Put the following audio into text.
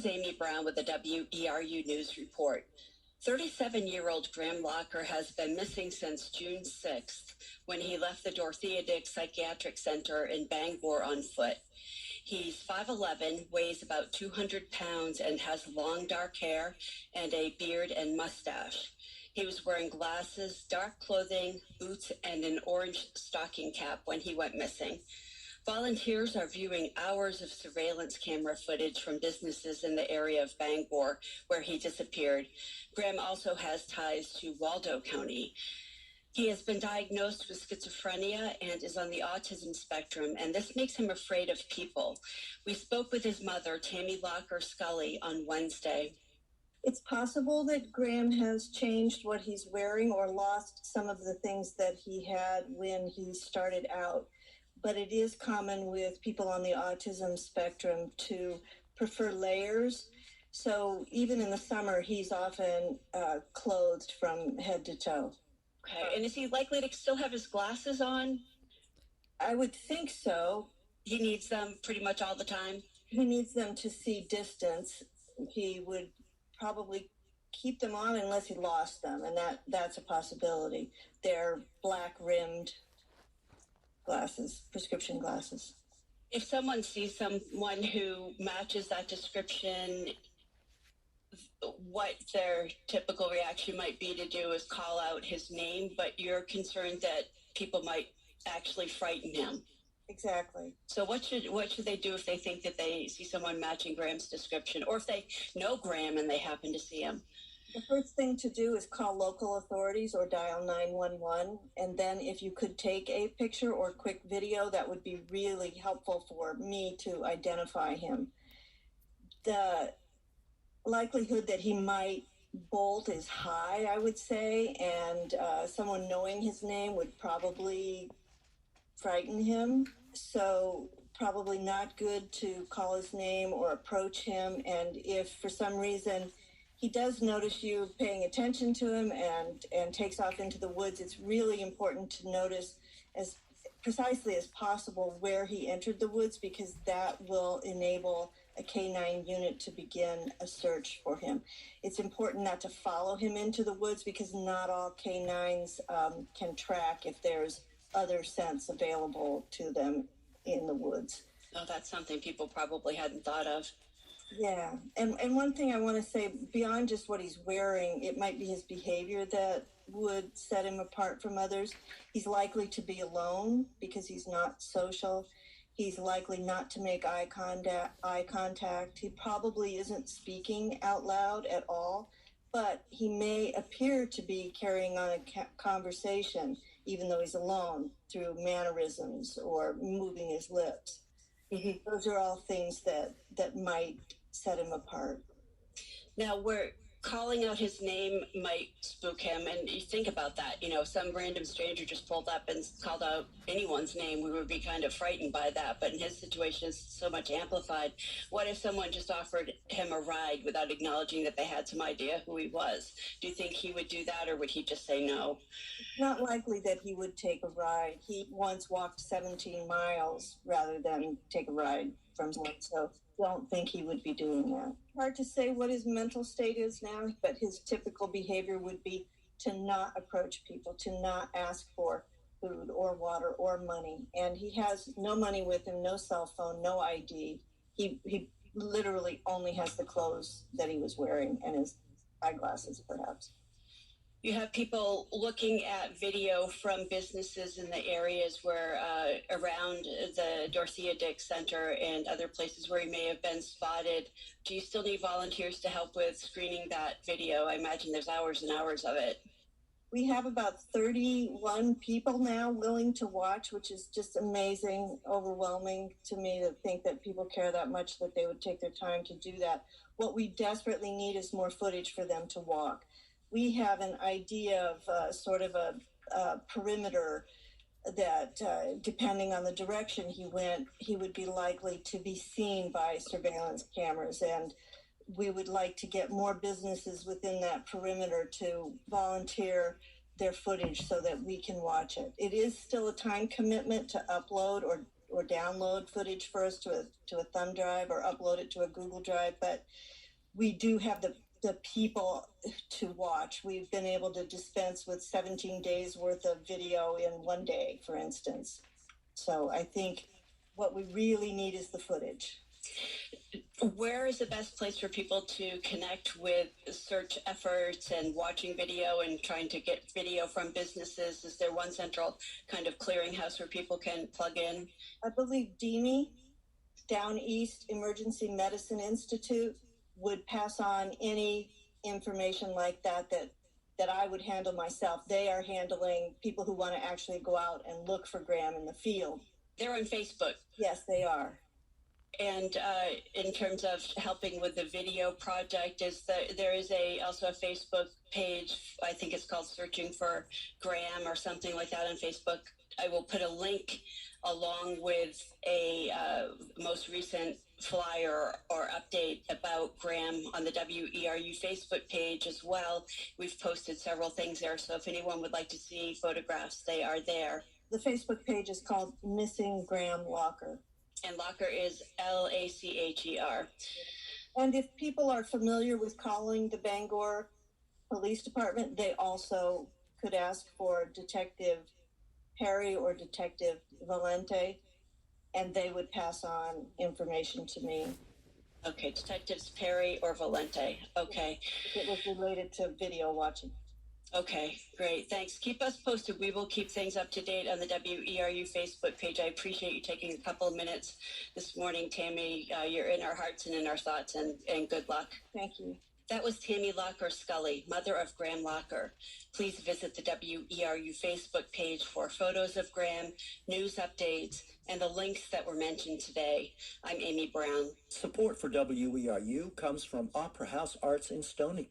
is Amy Brown with the WERU News Report. 37-year-old Graham Lacher has been missing since June 6th when he left the Dorothea Dix Psychiatric Center in Bangor on foot. He's 5'11", weighs about 200 pounds, and has long dark hair and a beard and mustache. He was wearing glasses, dark clothing, boots, and an orange stocking cap when he went missing. Volunteers are viewing hours of surveillance camera footage from businesses in the area of Bangor where he disappeared. Graham also has ties to Waldo County. He has been diagnosed with schizophrenia and is on the autism spectrum, and this makes him afraid of people. We spoke with his mother, Tammy Scully, on Wednesday. It's possible that Graham has changed what he's wearing or lost some of the things that he had when he started out. But it is common with people on the autism spectrum to prefer layers. So even in the summer, he's often clothed from head to toe. Okay, and is he likely to still have his glasses on? I would think so. He needs them pretty much all the time? He needs them to see distance. He would probably keep them on unless he lost them, and that's a possibility. They're black-rimmed glasses, prescription glasses. If someone sees someone who matches that description, what their typical reaction might be to do is call out his name, but you're concerned that people might actually frighten him. Exactly. So what should they do if they think that they see someone matching Graham's description, or if they know Graham and they happen to see him? The first thing to do is call local authorities or dial 911. And then if you could take a picture or quick video, that would be really helpful for me to identify him. The likelihood that he might bolt is high, I would say, and someone knowing his name would probably frighten him. So probably not good to call his name or approach him. And if for some reason he does notice you paying attention to him and takes off into the woods, it's really important to notice as precisely as possible where he entered the woods, because that will enable a K-9 unit to begin a search for him. It's important not to follow him into the woods, because not all K-9s can track if there's other scents available to them in the woods. Oh, that's something people probably hadn't thought of. Yeah, and one thing I want to say, beyond just what he's wearing, it might be his behavior that would set him apart from others. He's likely to be alone because he's not social. He's likely not to make eye contact. He probably isn't speaking out loud at all, but he may appear to be carrying on a conversation, even though he's alone, through mannerisms or moving his lips. Mm-hmm. Those are all things that might set him apart. Now, where calling out his name might spook him, and you think about that, some random stranger just pulled up and called out anyone's name, we would be kind of frightened by that, but in his situation it's so much amplified. What if someone just offered him a ride without acknowledging that they had some idea who he was? Do you think he would do that, or would he just say no? It's not likely that he would take a ride. He once walked 17 miles rather than take a ride from someone, so don't think he would be doing that. Hard to say what his mental state is now, but his typical behavior would be to not approach people, to not ask for food or water or money. And he has no money with him, no cell phone, no ID. He literally only has the clothes that he was wearing and his eyeglasses, perhaps. You have people looking at video from businesses in the areas where around the Dorothea Dix Center and other places where he may have been spotted. Do you still need volunteers to help with screening that video? I imagine there's hours and hours of it. We have about 31 people now willing to watch, which is just amazing, overwhelming to me to think that people care that much that they would take their time to do that. What we desperately need is more footage for them to walk. We have an idea of sort of a perimeter that, depending on the direction he went, he would be likely to be seen by surveillance cameras. And we would like to get more businesses within that perimeter to volunteer their footage so that we can watch it. It is still a time commitment to upload or download footage first to a thumb drive or upload it to a Google Drive, but we do have the people to watch. We've been able to dispense with 17 days worth of video in one day, for instance. So I think what we really need is the footage. Where is the best place for people to connect with search efforts and watching video and trying to get video from businesses? Is there one central kind of clearinghouse where people can plug in? I believe DEME, Down East Emergency Medicine Institute, would pass on any information like that I would handle myself. They are handling people who want to actually go out and look for Graham in the field. They're on Facebook. Yes, they are. And in terms of helping with the video project, there is also a Facebook page. I think it's called Searching for Graham or something like that on Facebook. I will put a link along with a most recent flyer or update about Graham on the WERU Facebook page as well. We've posted several things there, so if anyone would like to see photographs, they are there. The Facebook page is called Missing Graham Lacher. And Lacher is Lacher. And if people are familiar with calling the Bangor Police Department, they also could ask for Detective Perry or Detective Valente, and they would pass on information to me. Okay, Detectives Perry or Valente. Okay. It was related to video watching. Okay, great. Thanks. Keep us posted. We will keep things up to date on the WERU Facebook page. I appreciate you taking a couple of minutes this morning, Tammy. You're in our hearts and in our thoughts, and good luck. Thank you. That was Tammy Scully, mother of Graham Lacher. Please visit the WERU Facebook page for photos of Graham, news updates, and the links that were mentioned today. I'm Amy Brown. Support for WERU comes from Opera House Arts in Stonington.